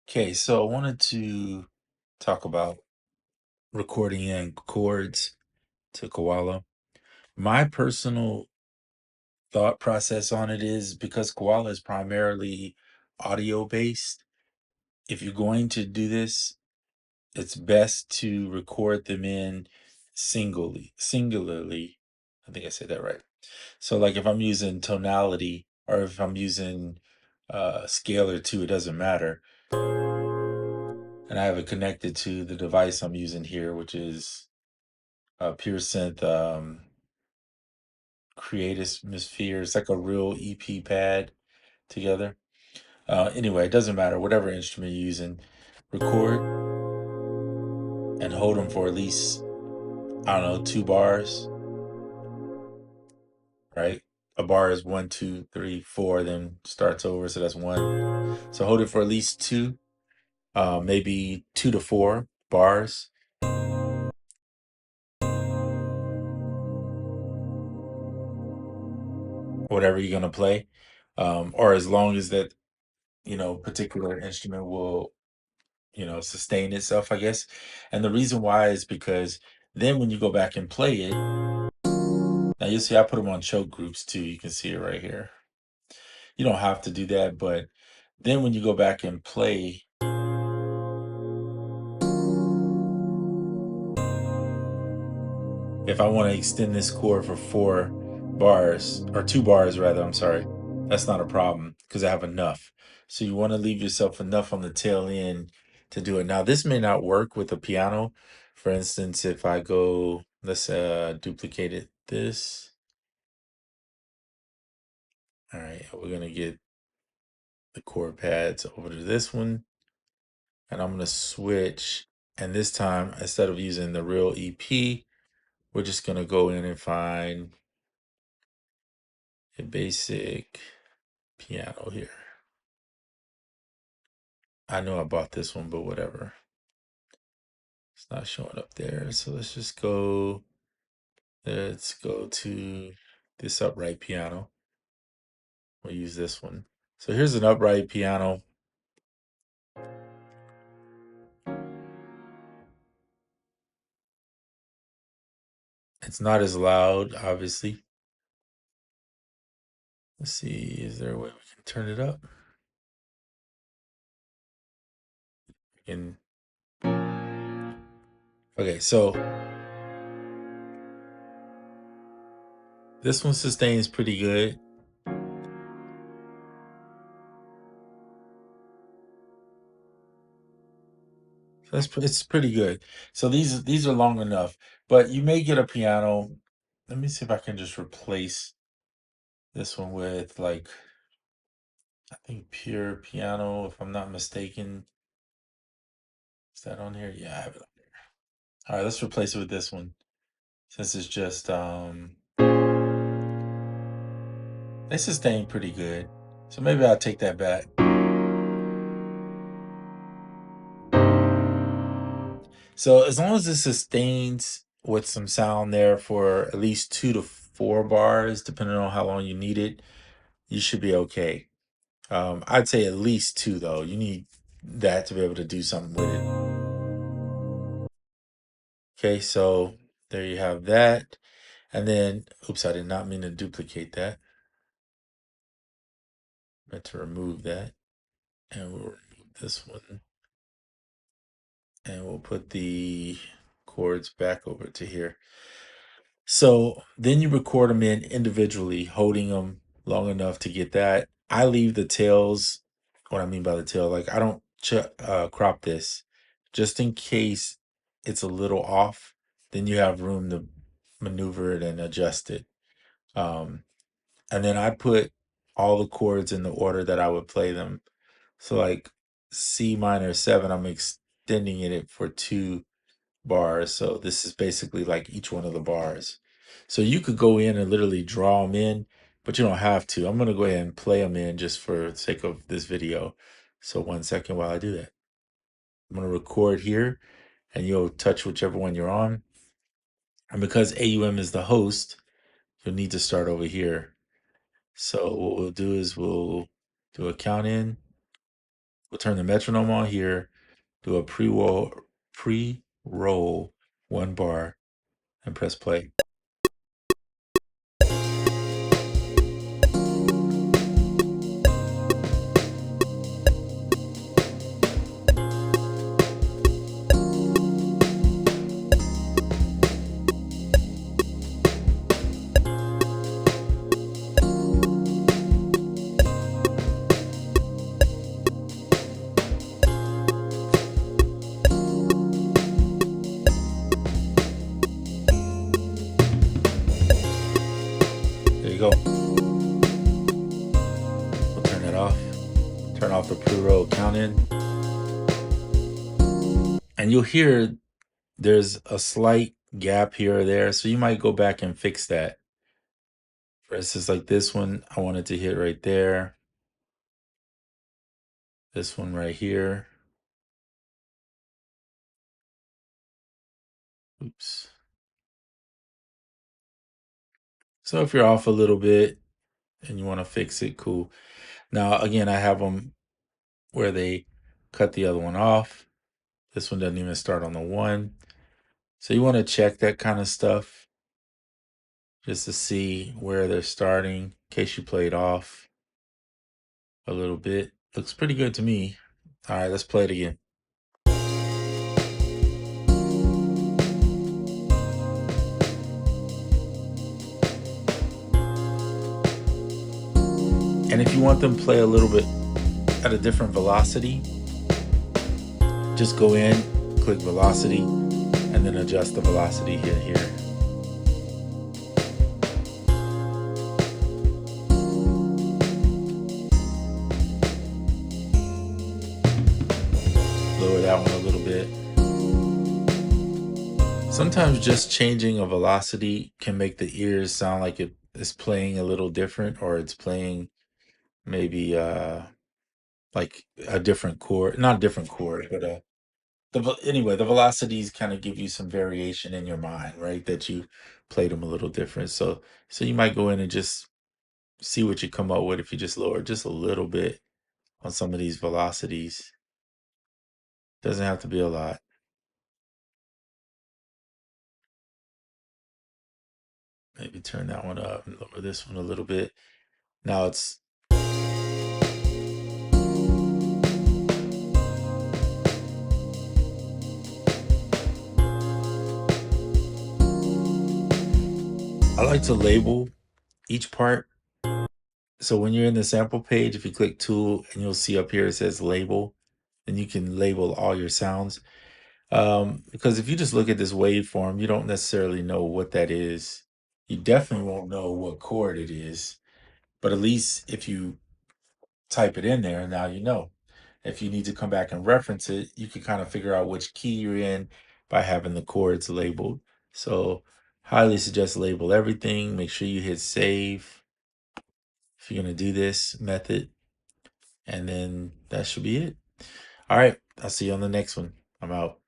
Okay, so I wanted to talk about recording in chords to Koala. My personal thought process on it is because Koala is primarily audio based. If you're going to do this, it's best to record them in singularly. I think I said that right. So, like if I'm using tonality or if I'm using scalar too, it doesn't matter. And I have it connected to the device I'm using here, which is Pure Synth Creatosphere. It's like a real EP pad together. Anyway, it doesn't matter. Whatever instrument you're using, record and hold them for at least, I don't know, 2 bars, right? A bar is 1, 2, 3, 4, then starts over. So that's one. So hold it for at least two, maybe 2 to 4 bars. Whatever you're going to play. Or as long as that particular instrument will sustain itself, I guess. And the reason why is because then when you go back and play it, now you'll see I put them on choke groups too. You can see it right here. You don't have to do that, but then when you go back and play, if I want to extend this chord for 4 bars, or 2 bars rather, I'm sorry, that's not a problem because I have enough. So you want to leave yourself enough on the tail end to do it. Now, this may not work with a piano. For instance, if I go, let's duplicate it, this. All right, we're going to get the chord pads over to this one. And I'm going to switch. And this time, instead of using the real EP, we're just going to go in and find a basic piano here. I know I bought this one, but whatever. It's not showing up there. So let's go to this upright piano. We'll use this one. So here's an upright piano. It's not as loud, obviously. Let's see, is there a way we can turn it up? And okay, so this one sustains pretty good. It's pretty good. So these are long enough, but you may get a piano. Let me see if I can just replace this one with like I think pure piano, if I'm not mistaken. Is that on here? Yeah, I have it on here. All right, let's replace it with this one. Since it's just they sustain pretty good. So maybe I'll take that back. So as long as it sustains with some sound there for at least 2 to 4 bars, depending on how long you need it, you should be okay. I'd say at least 2 though. You need that to be able to do something with it. Okay, so there you have that. And then, oops, I did not mean to duplicate that. I meant to remove that. And we'll remove this one. And we'll put the chords back over to here. So then you record them in individually, holding them long enough to get that. I leave the tails, what I mean by the tail, like I don't crop this just in case it's a little off. Then you have room to maneuver it and adjust it. And then I put all the chords in the order that I would play them. So like C minor 7, I'm extending it for 2 bars. So this is basically like each one of the bars. So you could go in and literally draw them in, but you don't have to. I'm going to go ahead and play them in just for the sake of this video. So 1 second while I do that. I'm going to record here and you'll touch whichever one you're on. And because AUM is the host, you'll need to start over here. So what we'll do is we'll do a count in. We'll turn the metronome on here, do a pre-roll 1 bar, and press play. There you go. We'll turn it off. Turn off the pre-roll count in. And you'll hear there's a slight gap here or there, so you might go back and fix that. For instance, like this one, I wanted to hit right there. This one right here. Oops. So if you're off a little bit and you want to fix it, cool. Now, again, I have them where they cut the other one off. This one doesn't even start on the 1. So you want to check that kind of stuff just to see where they're starting in case you played off a little bit. Looks pretty good to me. All right, let's play it again. And if you want them to play a little bit at a different velocity, just go in, click velocity, and then adjust the velocity here. Lower that one a little bit. Sometimes just changing a velocity can make the ears sound like it is playing a little different, or it's playing maybe like a different chord, not a different chord, but anyway, the velocities kind of give you some variation in your mind, right? That you played them a little different. So you might go in and just see what you come up with if you just lower just a little bit on some of these velocities. Doesn't have to be a lot. Maybe turn that one up and lower this one a little bit. Now it's I like to label each part. So when you're in the sample page, if you click tool and you'll see up here it says label, and you can label all your sounds. Because if you just look at this waveform, you don't necessarily know what that is. You definitely won't know what chord it is, but at least if you type it in there, now you know. If you need to come back and reference it, you can kind of figure out which key you're in by having the chords labeled. So highly suggest label everything. Make sure you hit save if you're going to do this method, and then that should be it. All right, I'll see you on the next one. I'm out.